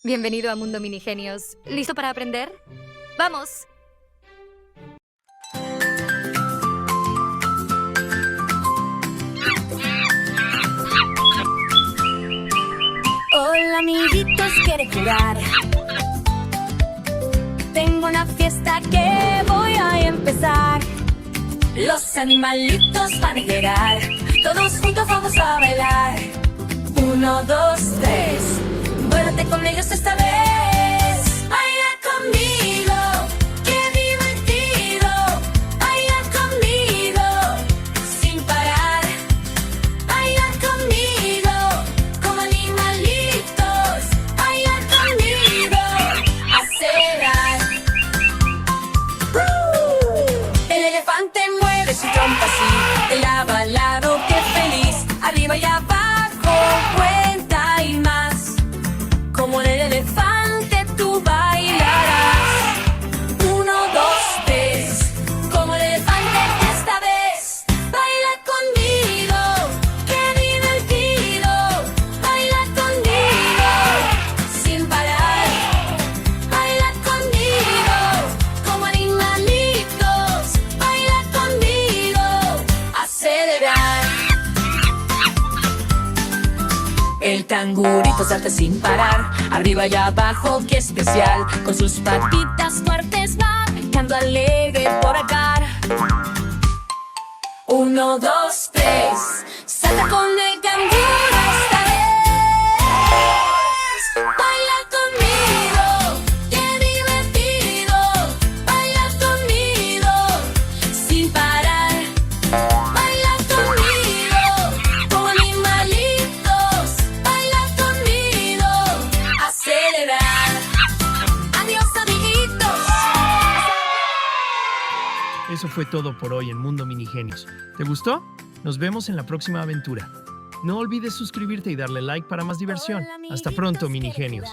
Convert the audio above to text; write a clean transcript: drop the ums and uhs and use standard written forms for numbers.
Bienvenido a Mundo Minigenios. ¿Listo para aprender? ¡Vamos! Hola amiguitos, ¿quiere jugar? Tengo una fiesta que voy a empezar. Los animalitos van a llegar. Todos juntos vamos a bailar. 1, 2, 3. Vuélate con ellos esta vez. Baila conmigo, qué divertido. Baila conmigo, sin parar. Baila conmigo, como animalitos. Baila conmigo, acelerar. El elefante mueve su trompa así, de lado a lado, qué feliz. Arriba y abajo, cuenta y más. Como el elefante tú bailarás. 1, 2, 3. Como el elefante esta vez. Baila conmigo, qué divertido. Baila conmigo, sin parar. Baila conmigo, como animalitos. Baila conmigo, acelerar. El cangurito salta sin parar, arriba y abajo, qué especial. Con sus patitas fuertes va, cantando alegre por acá. 1, 2, 3. Salta con el canguro esta vez. Baila conmigo, qué divertido. Baila conmigo, sin parar. Baila conmigo, como animalitos. Baila conmigo, acelerar. Adiós, amiguitos. Eso fue todo por hoy en Mundo Minigenios. ¿Te gustó? Nos vemos en la próxima aventura. No olvides suscribirte y darle like para más diversión. Hasta pronto, Minigenios.